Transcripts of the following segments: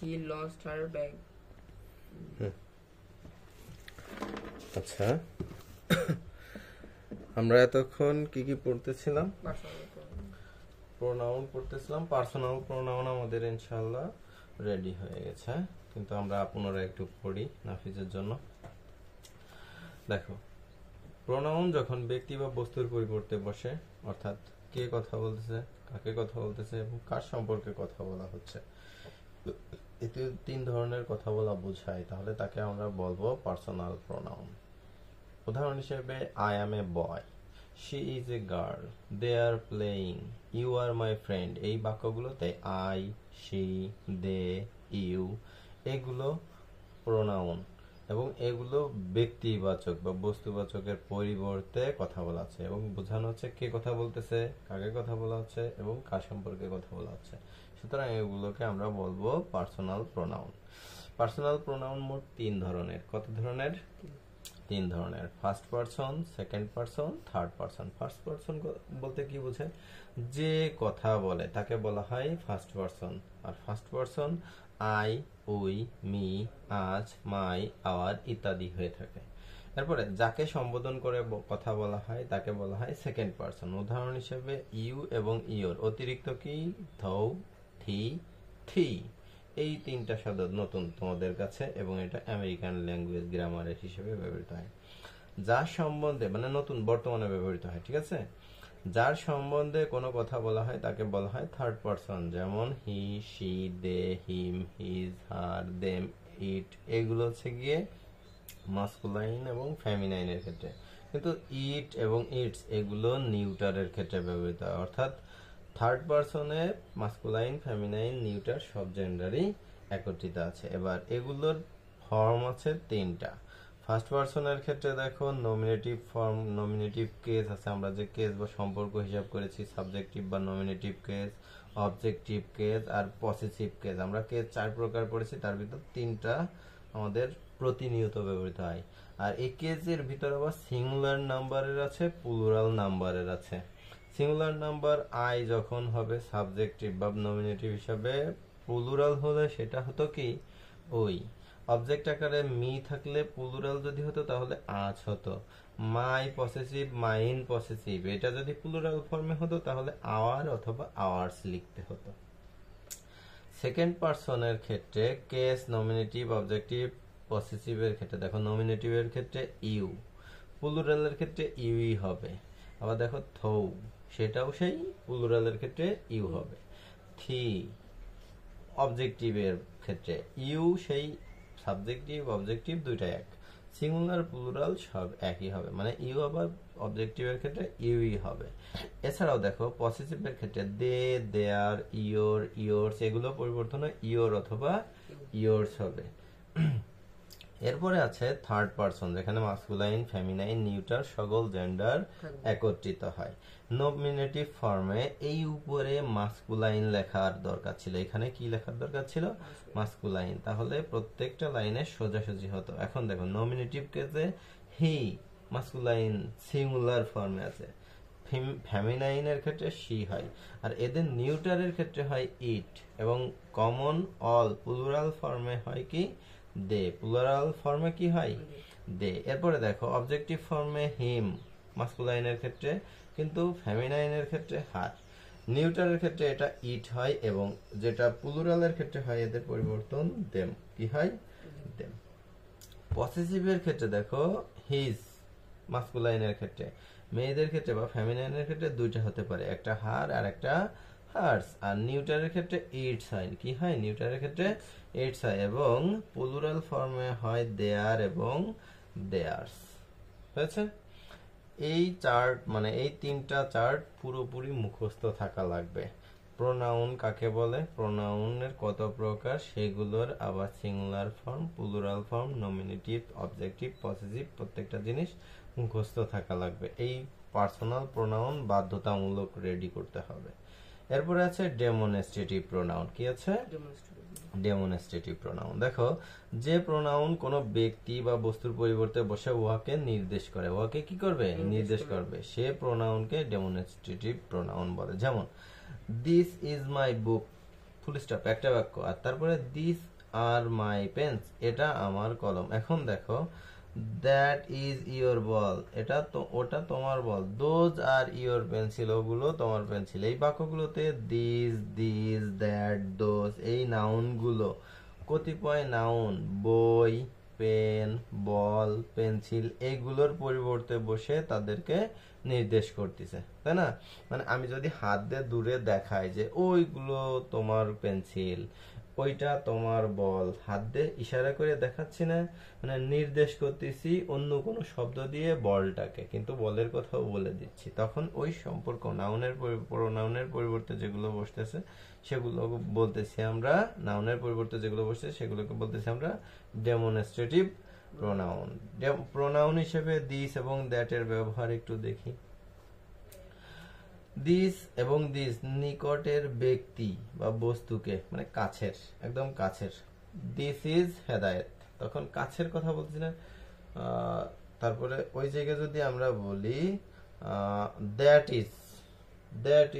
She lost her bag. আচ্ছা, আমরা এতক্ষণ কি কি পড়তেছিলাম? প্রোনাউন পড়তেছিলাম। পার্সোনাল প্রোনাউন আমাদের ইনশাআল্লাহ রেডি হয়ে গেছে, কিন্তু আমরা পুনরায় একটু পড়ি নাফিজের জন্য। দেখো, প্রোনাউন যখন ব্যক্তি বা বস্তুর পরিবর্তে বসে, অর্থাৎ কে কথা বলতেছে, কাকে কথা বলতেছে এবং কার সম্পর্কে কথা বলা হচ্ছে, এতে তিন ধরনের কথা বলা বোঝায়, তাহলে তাকে আমরা বলবো পার্সোনাল প্রোনাউন। উদাহরণ হিসেবে, I am a boy, she is a girl, they are playing, you are my friend. এই বাক্যগুলোতে আই, শি, দে, ইউ এগুলো প্রোনাউন এবং এগুলো ব্যক্তিবাচক বা বস্তুবাচকের পরিবর্তে কথা বলা হচ্ছে এবং বোঝানো হচ্ছে কে কথা বলতেছে, কাকে কথা বলা হচ্ছে এবং কার সম্পর্কে কথা বলা হচ্ছে। সুতরাং এগুলোকে আমরা বলবো পার্সোনাল প্রোনাউন। পার্সোনাল প্রোনাউন মোট তিন ধরনের। কত ধরনের? তিন ধরনের। First person, second person, third person. First person বলতে কি বোঝায়? যে কথা বলে তাকে বলা হয় ফার্স্ট পারসন। আর first person I, we, me, us, my, hour ইত্যাদি হয়ে থাকে। এরপরে যাকে সম্বোধন করে কথা বলা হয় তাকে বলা হয় সেকেন্ড পারসন। উদাহরণ হিসেবে ইউ এবং ইয়োর অতিরিক্ত কি? ধৌ, থি, থি। এই তিনটা শব্দ নতুন তোমাদের কাছে এবং এটা আমেরিকান ল্যাঙ্গুয়েজ গ্রামারের হিসেবে ব্যবহৃত হয়। যার সম্বন্ধে মানে নতুন বর্তমানে ব্যবহৃত হয়, ঠিক আছে? যার সম্বন্ধে কোনো কথা বলা হয় তাকে বলা হয় থার্ড পারসন। যেমন he, she, they, him, his, her, them, it এগুলো হচ্ছে গিয়ে মাস্কুলাইন এবং ফেমিনাইনের ক্ষেত্রে। কিন্তু ইট এবং ইটস এগুলো নিউটারের ক্ষেত্রে ব্যবহৃত হয়। অর্থাৎ থার্ড পারসনে মাস্কুলাইন, ফেমিনাইন, নিউটার সব জেন্ডারই একত্রিত আছে। এবার এগুলোর ফর্ম আছে তিনটা। ফার্স্ট পারসনের ক্ষেত্রে দেখো নমিনেটিভ ফর্ম, নমিনেটিভ কেস আছে। আমরা যে কেস বা সম্পর্ক হিসাব করেছি, সাবজেক্টিভ বা নমিনেটিভ কেস, অবজেক্টিভ কেস আর পসেসিভ কেস। আমরা কেস চার প্রকার পড়েছি, তার ভিতর তিনটা আমাদের প্রতিনিয়ত ব্যবহৃত হয়। আর এই কেসের ভিতর আবার সিঙ্গুলার নাম্বারের আছে, প্লুরাল নাম্বারের আছে। সিঙ্গুলার নাম্বার আই যখন হবে সাবজেক্টিভ বা নমিনেটিভ হিসাবে, প্লুরাল হলে সেটা হতো কি? ওই। অবজেক্ট আকারে মি থাকলে প্লুরাল যদি হতো তাহলে আজ হতো। মাই পসেসিভ, মাইন পসেসিভ এটা যদি প্লুরাল ফর্মে হতো তাহলে আওয়ার অথবা আওয়ার্স লিখতে হতো। সেকেন্ড পারসনের ক্ষেত্রে কেস, নমিনেটিভ, অবজেক্টিভ, পসেসিভের ক্ষেত্রে দেখো নমিনেটিভের ক্ষেত্রে ইউ, প্লুরালের ক্ষেত্রে ইউই হবে। আবার দেখো থৌ, সেটাও সেই প্লুরালের ক্ষেত্রে ইউ হবে। থি অবজেক্টিভের ক্ষেত্রে ইউ, সেই সাবজেক্টিভ অবজেক্টিভ দুইটাই এক। সিঙ্গুলার প্লুরাল সব একই হবে, মানে ইউ আবার অবজেক্টিভের ক্ষেত্রে ইউই হবে। এছাড়াও দেখো পসেসিভের ক্ষেত্রে দে, দেয়ার, ইয়োর, ইয়োর্স এগুলো পরিবর্তন হয় ইয়োর অথবা ইয়োর্স হবে। এরপরে আছে থার্ড পারসন, যেখানে মাস্কুলাইন, ফেমিনাইন, নিউটার সকল জেন্ডার একত্রিত হয়। নমিনেটিভ ফর্মে এই উপরে মাস্কুলাইন লেখার দরকার ছিল, এখানে কি লেখার দরকার ছিল? মাস্কুলাইন। তাহলে প্রত্যেকটা লাইনে সোজাসুজি হতো। এখন দেখো নমিনেটিভ কেসে হি মাস্কুলাইন সিঙ্গুলার ফর্মে আছে, ফেমিনাইনের ক্ষেত্রে শি হয়, আর এদের নিউটারের ক্ষেত্রে হয় ইট এবং কমন অল প্লুরাল ফর্মে হয় কি? দে। প্লুরাল ফর্মে কি হয়? দে। এরপরে দেখো অবজেক্টিভ ফর্মে হিম মাস্কুলাইনের ক্ষেত্রে, কিন্তু ফেমিনাইনের ক্ষেত্রে হার। নিউটারের ক্ষেত্রে এটা ইট হয় এবং যেটা প্লুরালের ক্ষেত্রে হয় এদের পরিবর্তন দেম। কি হয়? দেম। পসেসিভের ক্ষেত্রে দেখো হিজ মাস্কুলাইনের ক্ষেত্রে, মেয়েদের ক্ষেত্রে বা ফেমিনাইনের ক্ষেত্রে দুইটা হতে পারে, একটা হার আর একটা হার্স। আর নিউটারের ক্ষেত্রে ইটস হয়। কি হয়? নিউটারের ক্ষেত্রে ইটস হয় এবং প্লুরাল ফর্মে হয় দেয়ার এবং দেয়ার্স। হয়েছে? এই চার্ট মানে এই তিনটা চার্ট পুরোপুরি মুখস্থ থাকা লাগবে। প্রোনাউন কাকে বলে, প্রোনাউনের কত প্রকার, সেগুলোর আবার singular form, plural form, nominative, objective, possessive প্রত্যেকটা জিনিস মুখস্থ থাকা লাগবে। এই পার্সোনাল প্রোনাউন বাধ্যতামূলক রেডি করতে হবে। এরপরে আছে ডেমনস্ট্রেটিভ প্রোনাউন। কি আছে? Demonstrative pronoun. দেখো, যে প্রোনাউন কোনো ব্যক্তি বা বস্তুর পরিবর্তে বসে উহাকে নির্দেশ করে, উহাকে কি করবে? নির্দেশ করবে, সে প্রোনাউনকে ডেমনস্ট্রেটিভ প্রোনাউন বলে। যেমন this is my book, full stop, একটা বাক্য। আর তারপরে দিস আর মাই পেন্স, এটা আমার কলম। এখন দেখো দ্যাট ইজ ইয়োর বল, এটা তো ওটা তোমার বল। দোজ আর ইয়োর পেন্সিল, ওগুলো তোমার পেন্সিল। এই বাক্যগুলোতে দিস দ্যাট দোজ এই নাউনগুলো কতিপয় নাউন বই, পেন, বল, পেন্সিল এইগুলোর পরিবর্তে বসে তাদেরকে নির্দেশ করতেছে, তাই না? মানে আমি যদি হাত দিয়ে দূরে দেখাই যে ওইগুলো তোমার পেন্সিল, ওইটা তোমার বল, হাত দিয়ে ইশারা করে দেখাচ্ছি না, মানে নির্দেশ করতেছি অন্য কোনো শব্দ দিয়ে বলটাকে, কিন্তু বলের কথাও বলে দিচ্ছি। তখন ওই সম্পর্ক নাউনের প্রোনাউনের পরিবর্তে যেগুলো বসতেছে সেগুলো বলতেছি আমরা, নাউনের পরিবর্তে যেগুলো বসতেছে সেগুলোকে বলতেছি আমরা ডেমনস্ট্রেটিভ প্রোনাউন। প্রোনাউন হিসেবে দিস এবং দ্যাট এর ব্যবহার একটু দেখি। দিস এবং দিস নিকটের ব্যক্তি বা বস্তুকে, মানে কাছের, একদম কাছের। দিস ইজ হেদায়েত, তখন কাছের কথা বলছি না। তারপরে ওই জায়গায় যদি আমরা বলি দ্যাট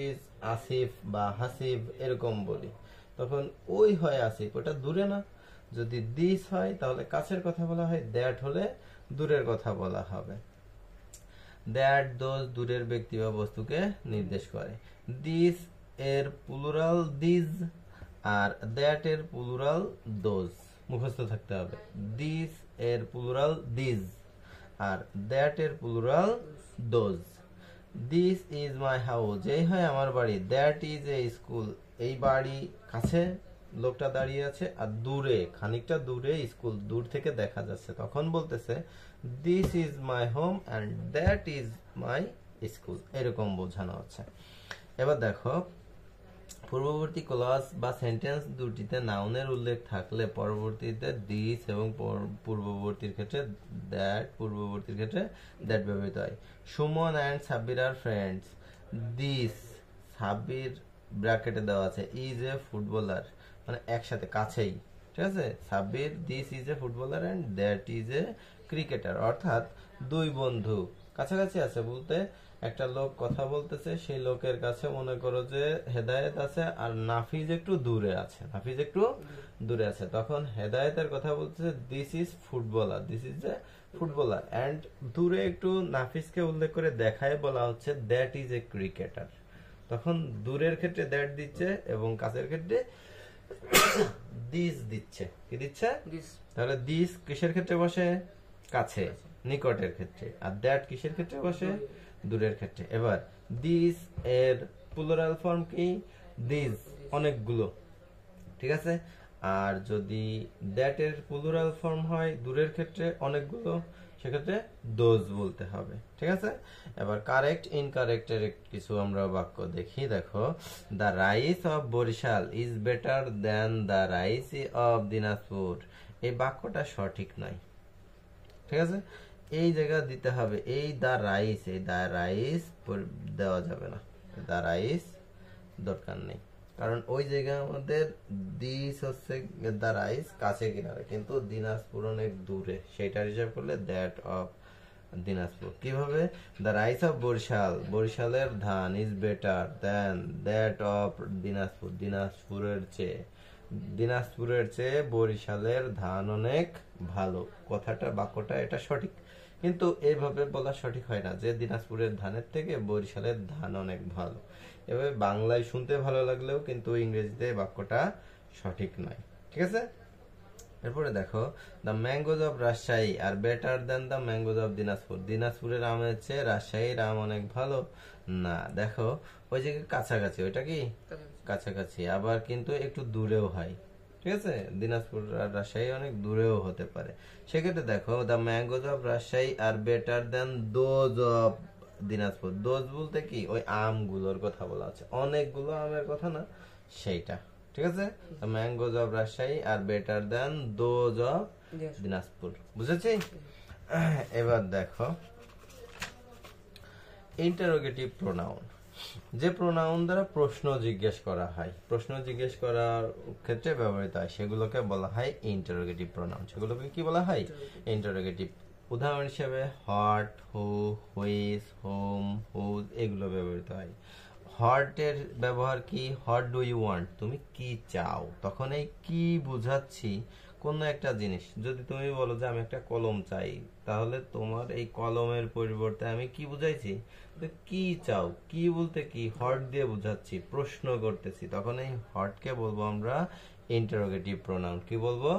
ইজ আসিফ বা হাসিব এরকম বলি, তখন ওই হয় আসিফ, ওটা দূরে না। যদি দিস হয় তাহলে কাছের কথা বলা হয়, দ্যাট হলে দূরের কথা বলা হবে। দ্যাট দোজ দূরের ব্যক্তি বা বস্তুকে নির্দেশ করে। দিস এর প্লুরাল দিজ আর দ্যাট এর প্লুরাল দোজ, মুখস্থ থাকতে হবে। দিস এর প্লুরাল দিজ আর দ্যাট এর plural those. This is my house, এই হয় আমার বাড়ি। দ্যাট ইজ এ স্কুল, এই বাড়ি কাছে লোকটা দাঁড়িয়ে আছে, আর দূরে, খানিকটা দূরে স্কুল, দূর থেকে দেখা যাচ্ছে। তখন বলতেছে this is my home and that is my school, এরকম বোঝানো হচ্ছে। এবার দেখো পূর্ববর্তী ক্লজ বা সেন্টেন্স দুটিতে নাউনের উল্লেখ থাকলে পরবর্তীতে দিস এবং পূর্ববর্তীর ক্ষেত্রে দ্যাট, পূর্ববর্তীর ক্ষেত্রে দ্যাট ব্যবহৃত হয়। সুমন অ্যান্ড সাব্বির আর ফ্রেন্ডস। দিস, সাব্বির ব্র্যাকেটে দেওয়া আছে, ইজ এ ফুটবলার, মানে একসাথে কাছেই, ঠিক আছে। Sabbir this is a footballer and that is a cricketer, অর্থাৎ দুই বন্ধু কাছাকাছি আছে বলতে একটা লোক কথা বলতেছে, সেই লোকের কাছে মনে করো যে হেদায়েত আছে আর নাফিজ একটু দূরে আছে, নাফিজ একটু দূরে আছে। তখন হেদায়েতের কথা বলতেছে this is footballer, this is a footballer, and দূরে একটু নাফিজকে উল্লেখ করে দেখায় বলা হচ্ছে দ্যাট ইজ এ ক্রিকেটার। তখন দূরের ক্ষেত্রে দ্যাট দিচ্ছে এবং কাছের ক্ষেত্রে দিস দিচ্ছে। কি দিচ্ছে? তাহলে দিস কিসের ক্ষেত্রে বসে? কাছে, নিকটের ক্ষেত্রে। আর দ্যাট কিসের ক্ষেত্রে বসে? দূরের ক্ষেত্রে। এবার দিস এর প্লুরাল ফর্ম কি? দিস, অনেকগুলো, ঠিক আছে। আর যদি দ্যাট এর প্লুরাল ফর্ম হয় দূরের ক্ষেত্রে অনেকগুলো, সেক্ষেত্রে দোজ বলতে হবে, ঠিক আছে। এবার কারেক্ট ইনকারেক্টের কিছু আমরা বাক্য দেখি। দেখো the rice of Barishal is better than the rice of Dinajpur, এই বাক্যটা সঠিক নয়, ঠিক আছে। এই জায়গা দিতে হবে এই দ্য রাইস, এই দ্য রাইস দেওয়া যাবে না, দ্য রাইস দরকার নেই, কারণ ওই জায়গায় আমাদের দিস হচ্ছে দ্য রাইস কাছে কিনারে, কিন্তু দিনাজপুর অনেক দূরে, সেটার হিসাব করলে দ্যাট অফ দিনাজপুর। কিভাবে? দ্য রাইস অফ বরিশাল, বরিশালের ধান, is better than that of Dinajpur, দিনাজপুরের চেয়ে বরিশালের ধান অনেক ভালো। কথাটা, বাক্যটা এটা সঠিক, কিন্তু এইভাবে বলা সঠিক হয় না যে দিনাজপুরের ধানের থেকে বরিশালের ধান অনেক ভালো। এভাবে বাংলায় শুনতে ভালো লাগলেও কিন্তু ইংরেজিতে বাক্যটা সঠিক নয়, ঠিক আছে। এরপরে দেখো the mangoes of Rajshahi are better than the mangoes of Dinajpur, দিনাজপুরের আমের চেয়ে রাজশাহীর আম অনেক ভালো না। দেখো ওই জায়গায় কাছাকাছি, ওইটা কি কাছাকাছি, আবার কিন্তু একটু দূরেও হয়, ঠিক আছে। দিনাজপুর আর রাজশাহী অনেক দূরেও হতে পারে। সেক্ষেত্রে দেখো the mangoes of Rajshahi are better than those of Dinajpur. Those বলতে কি? ওই আমগুলোর কথা বলা আছে, অনেকগুলো আমের কথা না, সেইটা, ঠিক আছে। The mangoes of Rajshahi are better than those of Dinajpur, বুঝেছি। এবার দেখো ইন্টারোগেটিভ প্রোনাউন, যে প্রোনাউন দ্বারা প্রশ্ন জিজ্ঞেস করা হয়, প্রশ্ন জিজ্ঞেস করার ক্ষেত্রে ব্যবহৃত হয়, সেগুলোকে বলা হয় ইন্টারোগেটিভ প্রোনাউন। সেগুলোকে কি বলা হয়? ইন্টারোগেটিভ। উদাহরণ হিসেবে what, who, which, whom, whose এগুলো ব্যবহৃত হয়। হোয়াট এর ব্যবহার কি, হোয়াট ডু ইউ ওয়ান্ট, তুমি কি চাও। তখন এই কি বুঝাচ্ছি কোন একটা জিনিস। যদি তুমি বলো যে আমি একটা কলম চাই, তাহলে তোমার এই কলমের পরিবর্তে আমি কি বুঝাইছি, তো কি চাও, কি বলতে কি হোয়াট দিয়ে বুঝাচ্ছি, প্রশ্ন করতেছি। তখন এই হোয়াট কে বলবো আমরা ইন্টারোগেটিভ প্রোনাউন। কি বলবো,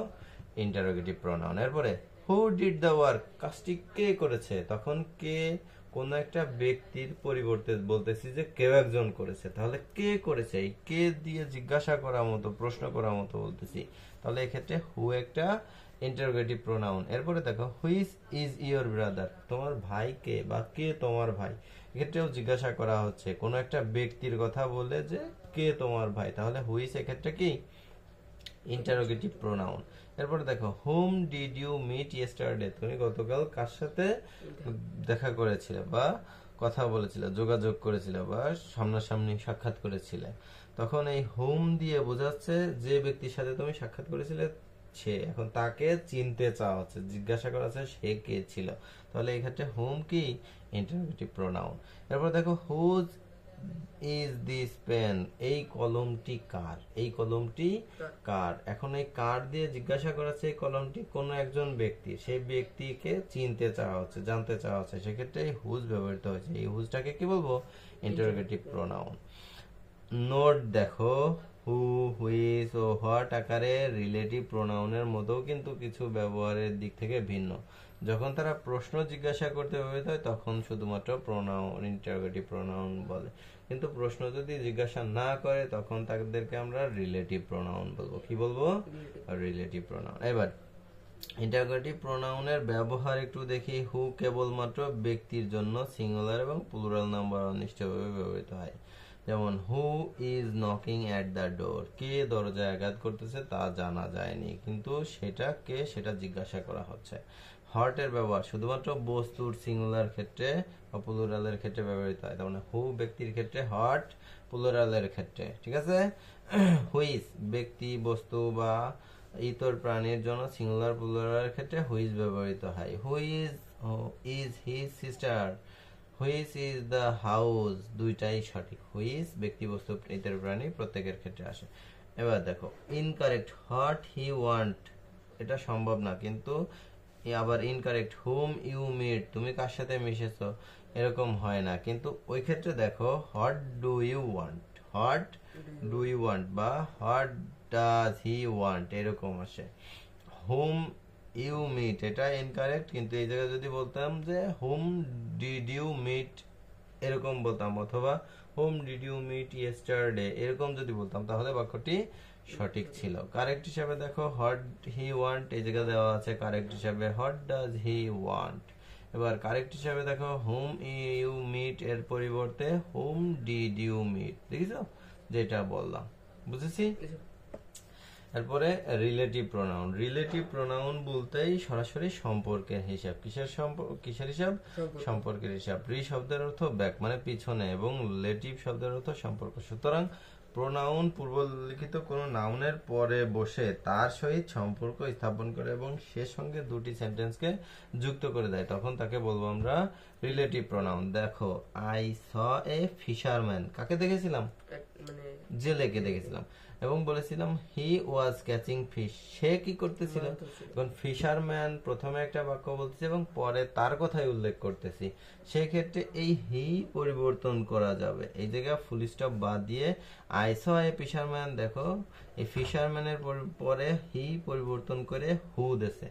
ইন্টারোগেটিভ প্রোনাউন। এরপরে হু ডিড দ্য ওয়ার্ক, কাজটি কে করেছে। তখন কে কোন একটা ব্যক্তির পরিবর্তে বলতেছি যে কেউ একজন করেছে, তাহলে কে করেছে, এই কে দিয়ে জিজ্ঞাসা করার মতো, প্রশ্ন করার মতো বলতেছি। তাহলে এক্ষেত্রে হু একটা ইন্টারোগেটিভ প্রোনাউন। এরপরে দেখো হুইচ ইজ ইয়োর ব্রাদার, তোমার ভাই কে বা কে তোমার ভাই, এক্ষেত্রেও জিজ্ঞাসা করা হচ্ছে কোন একটা ব্যক্তির কথা বলে যে কে তোমার ভাই, তাহলে হুইচ এক্ষেত্রে কি ইন্টারোগেটিভ প্রোনাউন। এরপরে দেখো whom did you meet yesterday, তুমি গতকাল কার সাথে দেখা করেছিলে বা কথা বলেছিলে, যোগাযোগ করেছিলে বা সামনাসামনি সাক্ষাৎ করেছিলে। তখন এই হুম দিয়ে বোঝাচ্ছে যে ব্যক্তির সাথে তুমি সাক্ষাৎ করেছিলে সে, এখন তাকে চিনতে চাওয়া হচ্ছে, জিজ্ঞাসা করা হচ্ছে সে কে ছিল। তাহলে এই ক্ষেত্রে হুম কি ইন্টারোগেটিভ প্রোনাউন। এরপর দেখো হুজ ইজ দিস পেন, এই কলমটি কার, এই কলমটি কার। এখন এই কার দিয়ে জিজ্ঞাসা করাচ্ছে এই কলমটি কোন একজন ব্যক্তি, সেই ব্যক্তিকে চিনতে চাওয়া হচ্ছে, জানতে চাওয়া হচ্ছে, সেক্ষেত্রে এই হুজ ব্যবহৃত হয়েছে। এই হুজটাকে কি বলবো, ইন্টারোগেটিভ প্রোনাউন। নোট দেখো হু, হুইচ ও হোয়াট আকারে রিলেটিভ প্রোনাউনের মতো কিন্তু কিছু ব্যবহারের দিক থেকে ভিন্ন। যখন তারা প্রশ্ন জিজ্ঞাসা করতে ব্যবহৃত হয় তখন শুধুমাত্র প্রোনাউন, ইন্টারোগেটিভ প্রোনাউন বলে, কিন্তু প্রশ্ন যদি জিজ্ঞাসা না করে তখন তাদেরকে আমরা রিলেটিভ প্রোনাউন বলবো। কি বলবো, রিলেটিভ প্রোনাউন। এবার ইন্টারোগেটিভ প্রোনাউনের ব্যবহার একটু দেখি। হু কেবলমাত্র ব্যক্তির জন্য সিঙ্গুলার এবং প্লুরাল নাম্বার অনিষ্টভাবে ব্যবহৃত হয়। যেমন who is knocking at the door, কে দরজায় আঘাত করতেছে তা জানা যায়নি, কিন্তু সেটা কে সেটা জিজ্ঞাসা করা হচ্ছে। হট এর ব্যবহার শুধুমাত্র বস্তুর সিঙ্গুলার ক্ষেত্রে বা প্লুরালের ক্ষেত্রে ব্যবহৃত হয়। তার মানে হু ব্যক্তির ক্ষেত্রে, হট প্লুরালের ক্ষেত্রে, ঠিক আছে। হুইচ ব্যক্তি, বস্তু বা ইতর প্রাণীর জন্য সিঙ্গুলার প্লুরালের ক্ষেত্রে হুইচ ব্যবহৃত হয়। Which is his sister, which is the house, দুইটাই সঠিক। হুইচ ব্যক্তি, বস্তু, ইতর প্রাণী প্রত্যেকের ক্ষেত্রে আসে। এবার দেখো ইনকারেক্ট, হোয়াট হি ওয়ান্ট, এটা সম্ভব না, কিন্তু আবার ইনকারেক্ট হুম ইউ মিট, তুমি কার সাথে মিশেছো, এরকম হয় না, কিন্তু ওই ক্ষেত্রে দেখো what do you want, what do you want বা হোয়াট ডাজ হি ওয়ান্ট এরকম আসে। হুম ইউ মিট এটা ইনকারেক্ট, কিন্তু এই জায়গায় যদি বলতাম যে হুম ডিড ইউ মিট এরকম বলতাম, অথবা whom did you meet yesterday এরকম যদি বলতাম তাহলে বাক্যটি সঠিক ছিল। কারেক্ট হিসাবে দেখো হোয়াট হি ওয়ান্ট, এই জায়গায় দেওয়া আছে কারেক্ট হিসাবে হোয়াট ডাজ হি ওয়ান্ট। এবার কারেক্ট হিসাবে দেখো হুম ইউ মিট এর পরিবর্তে হুম ডিড ইউ মিট, দেখিছো যেটা বললাম, বুঝেছি। এরপরে রিলেটিভ প্রোনাউন। রিলেটিভ প্রোনাউন বলতেই সরাসরি সম্পর্কের হিসাব। কিসের হিসাব, সম্পর্কের হিসাব। রি শব্দের অর্থ ব্যাক মানে পিছনে এবং লেটিভ শব্দের অর্থ সম্পর্ক। সুতরাং প্রোনাউন পূর্বলিখিত কোনো নাউনের পরে বসে তার সহিত সম্পর্ক স্থাপন করে এবং সে সঙ্গে দুটি সেন্টেন্সকে যুক্ত করে দেয়, তখন তাকে বলবো আমরা রিলেটিভ প্রোনাউন। দেখো আই স এ ফিশারম্যান, কাকে দেখেছিলাম, জেলেকে দেখেছিলাম, এবং বলেছিলাম হি ওয়াজ ক্যাচিং ফিশ, সে কি করতেছিল। এখন ফিশারম্যান প্রথমে একটা বাক্য বলতেছি এবং পরে তার কথাই উল্লেখ করতেছি, সেক্ষেত্রে এই হি পরিবর্তন করা যাবে। এই জায়গায় ফুল স্টপ বাদ দিয়ে আই স এ ফিশারম্যান, দেখো এই ফিশারম্যানের পরে হি পরিবর্তন করে হু দেছে।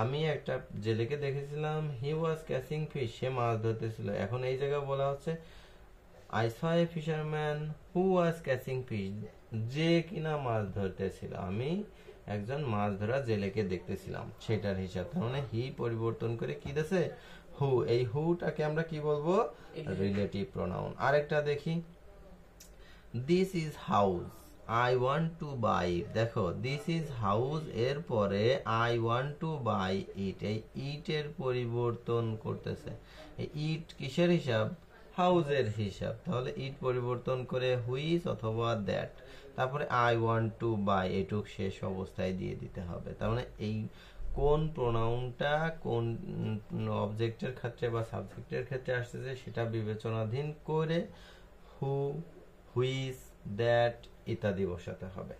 আমি একটা জেলেকে দেখেছিলাম, হি ওয়াজ ক্যাচিং ফিশ, সে মাছ ধরতেছিল। এখন এই জায়গায় বলা হচ্ছে I saw a fisherman who was catching fish, যে কিনা মাছ ধরতেছিল, আমি একজন মাছ ধরা জেলেকে দেখতেছিলাম, সেটার হিসাব। তার মানে হি পরিবর্তন করে কি দেছে, হু। এই হুটাকে আমরা কি বলবো, রিলেটিভ প্রোনাউন। আরেকটা দেখি, this is house I want to buy, দেখো দিস ইজ হাউস এর পরে I want to buy it, এই ইট এর পরিবর্তন করতেছে। এই ইট কিসের হিসাব, হাউজের হিসাব। তাহলে ইট পরিবর্তন করে হুইচ অথবা দ্যাট, তারপরে আই ওয়ান্ট টু বাই এটুক শেষ অবস্থায় দিয়ে দিতে হবে। তার মানে এই কোন প্রোনাউনটা কোন অবজেক্টের ক্ষেত্রে বা সাবজেক্টের ক্ষেত্রে আসতেছে সেটা বিবেচনাধীন করে হু, হুইচ, দ্যাট ইত্যাদি বসাতে হবে।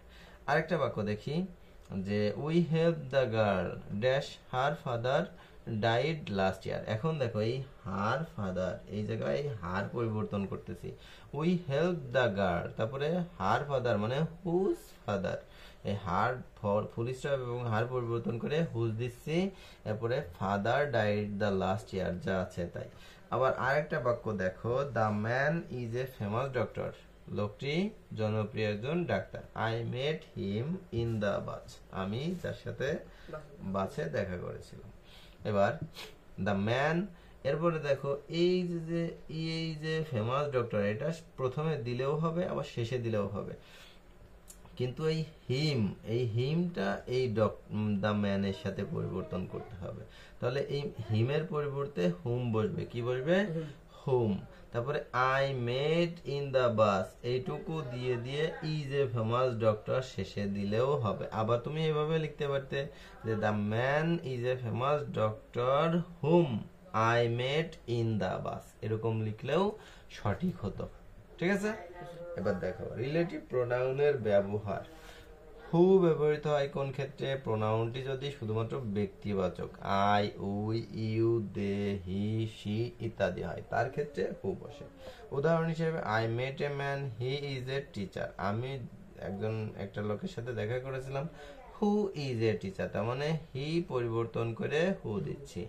আরেকটা বাক্য দেখি যে we help the girl dash her father died last year. এখন দেখো এই হার ফাদার, এই জায়গায় হার পরিবর্তন করতেছি। উই হেল্প দ্য গার্ল, তারপরে হার ফাদার মানে হুজ ফাদার, এই হার ফুল স্টপ এবং হার পরিবর্তন করে হুজ দিচ্ছি, এরপরে father died the last year, যা আছে তাই। আবার আরেকটা বাক্য দেখো, the man is a famous doctor, লোকটি জনপ্রিয় একজন doctor. I met him in the বাস, আমি তার সাথে বাসে দেখা করেছিলাম। এবার দ্য ম্যান, এরপরে দেখো এই যে ফেমাস ডক্টর, এটা প্রথমে দিলেও হবে আবার শেষে দিলেও হবে, কিন্তু এই হিমটা এই দ্য ম্যানের সাথে পরিবর্তন করতে হবে। তাহলে এই হিমের পরিবর্তে হুম বসবে, কি বসবে? হুম। তারপরে আই মেট ইন দ্য বাস, এইটুকু দিয়ে দিয়ে ইজ এ ফেমাস ডক্টর শেষে দিলেও হবে। আবার তুমি এভাবে লিখতে পারতে যে the man is a famous doctor hmm I met in the বাস, এরকম লিখলেও সঠিক হতো। ঠিক আছে? এবার দেখো রিলেটিভ প্রোনাউনের ব্যবহার। হু ব্যবহৃত হয় কোন ক্ষেত্রে? প্রোনাউনটি যদি শুধুমাত্র ব্যক্তিবাচক, I, we, you, they, he, she ইত্যাদি হয়, তার ক্ষেত্রে হু বসে। উদাহরণ হিসেবে I met a man, he is a teacher, আমি একটা লোকের সাথে দেখা করেছিলাম, হু ইজ এ টিচার, তার মানে হি পরিবর্তন করে হু দিচ্ছি।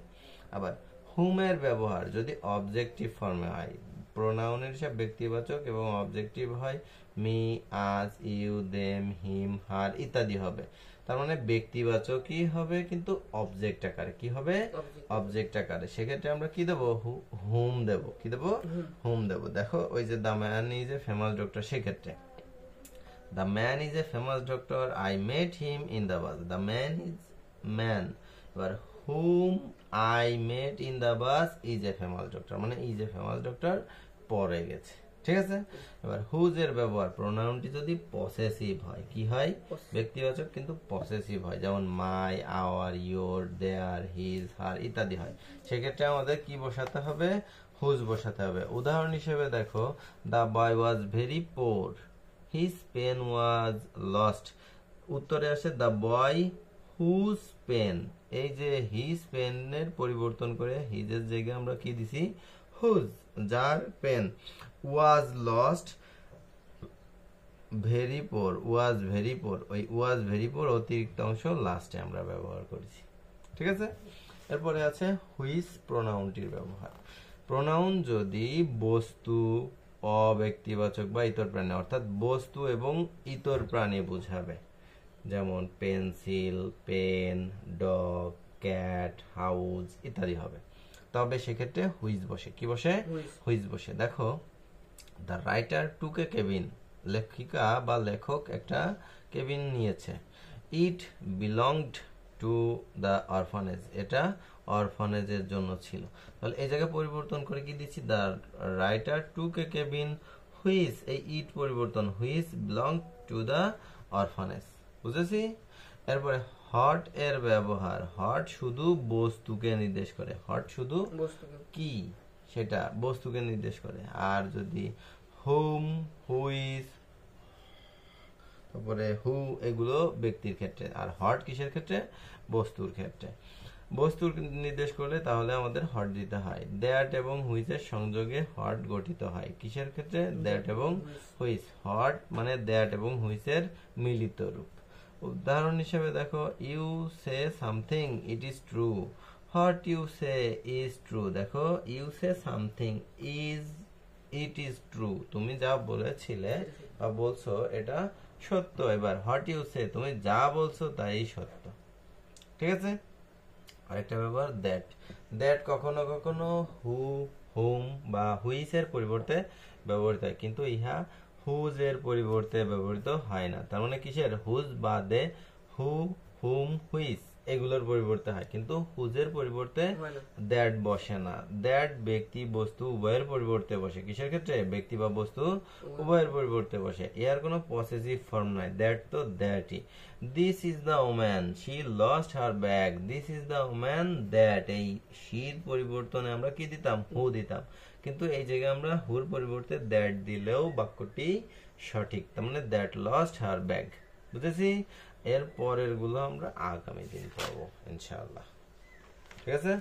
আবার হুমের ব্যবহার যদি অবজেক্টিভ ফর্মে হয়, প্রোনাউনের হিসাব ব্যক্তিবাচক এবং অবজেক্টিভ হয় মি, আজ, ইউ, দেম, হিম, হার ইত্যাদি হবে। তার মানে ব্যক্তিবাচকই হবে কিন্তু অবজেক্ট আকারে। কি হবে? অবজেক্ট আকারে। সেক্ষেত্রে আমরা কি দেবো? হুম দেবো। কি দেবো? হুম দেবো। দেখো ওই যে the man is a famous doctor, সেক্ষেত্রে the man is a famous doctor, I met him in the bus, the man is man. এবার hmm I met in the bus is a famous doctor, মানে is a famous doctor পরে গেছে। ঠিক আছে? এবার whose এর ব্যবহার, প্রোনাউনটি যদি পসেসিভ হয়, কি হয়? ব্যক্তিবাচক কিন্তু পসেসিভ হয়, যেমন মাই, আওয়ার, ইয়োর, দেয়ার, হিজ, হার ইত্যাদি হয়, সেক্ষেত্রে আমাদের কি বসাতে হবে? হুজ বসাতে হবে। উদাহরণ হিসেবে দেখো, the boy was very poor, his pen was lost. উত্তরে আসে দ্য বয় হুজ পেন, এই যে হিজ পেনের পরিবর্তন করে হিজের জায়গায় আমরা কি দিছি? হুজ, যার pen was lost very poor, was very poor, ওই ওয়াজ ভেরি পোর অতিরিক্ত অংশ লাস্টে আমরা ব্যবহার করেছি। ঠিক আছে? এরপরে আছে হুইচ প্রোনাউনটির ব্যবহার। প্রোনাউন যদি বস্তু, অব্যক্তিবাচক বা ইতর প্রাণী, অর্থাৎ বস্তু এবং ইতর প্রাণী বোঝাবে, যেমন pencil, pen, dog, cat, house ইত্যাদি হবে, তবে সেক্ষেত্রে হুইচ বসে। কি বসে? হুইচ বসে। দেখো the writer took A cabin, লেখিকা বা লেখক একটা কেবিন নিয়েছে। ইট বিলংড টু দ্য অরফানেজ, এটা অরফানেজের জন্য ছিল। তাহলে এই জায়গায় পরিবর্তন করে কি দিচ্ছি? The writer took A cabin which, এই ইট পরিবর্তন, which belong to the orphanage. বুঝেছি? এরপরে হট এর ব্যবহার। হট শুধু বস্তুকে নির্দেশ করে, হট শুধু কি সেটা বস্তুকে নির্দেশ করে। আর যদি হুম, হুইচ, তারপরে হু এগুলো ব্যক্তির ক্ষেত্রে, আর হট কিসের ক্ষেত্রে? বস্তুর ক্ষেত্রে। বস্তুর নির্দেশ করলে তাহলে আমাদের হট দিতে হয়। দ্যাট এবং হুইচের সংযোগে হট গঠিত হয়, কিসের ক্ষেত্রে? দ্যাট এবং হুইচ। হট মানে দ্যাট এবং হুইচের মিলিত রূপ। উদাহরণ হিসেবে দেখো, you say something it is true, what you say is true. দেখো you say something is it is true, তুমি যা বলেছিলে বা বলছো এটা সত্য। এবার হোয়াট ইউ সে, তুমি যা বলছো তাই সত্য। ঠিক আছে? আরেকটা ব্যবহার দ্যাট। দ্যাট কখনো কখনো হু, হুম বা হুইচ এর পরিবর্তে ব্যবহৃত হয়, কিন্তু ইহা হুজ এর পরিবর্তে ব্যবহৃত হয় না। তার মানে কিসের? হুজ বাদে হু, হুম, হুইচ এগুলোর পরিবর্তে হয়, কিন্তু হুজের পরিবর্তে দ্যাট বসে না। দ্যাট ব্যক্তি বস্তু উভয়ের পরিবর্তে বসে। কিসের ক্ষেত্রে? ব্যক্তি বা বস্তু উভয়ের পরিবর্তে বসে। এর কোনো পসেসিভ ফর্ম নাই, দ্যাট তো দ্যাটই। This is the woman, she lost her bag, this is the woman that, এই শির পরিবর্তনে আমরা কি দিতাম? হু দিতাম, কিন্তু এই জায়গায় আমরা হুর পরিবর্তে দ্যাট দিলেও বাক্যটি সঠিক, তার মানে দ্যাট লস্ট হার ব্যাগ। বুঝেছি? এর পরের গুলো আমরা আগামী দিন পাবো ইনশাআল্লাহ। ঠিক আছে?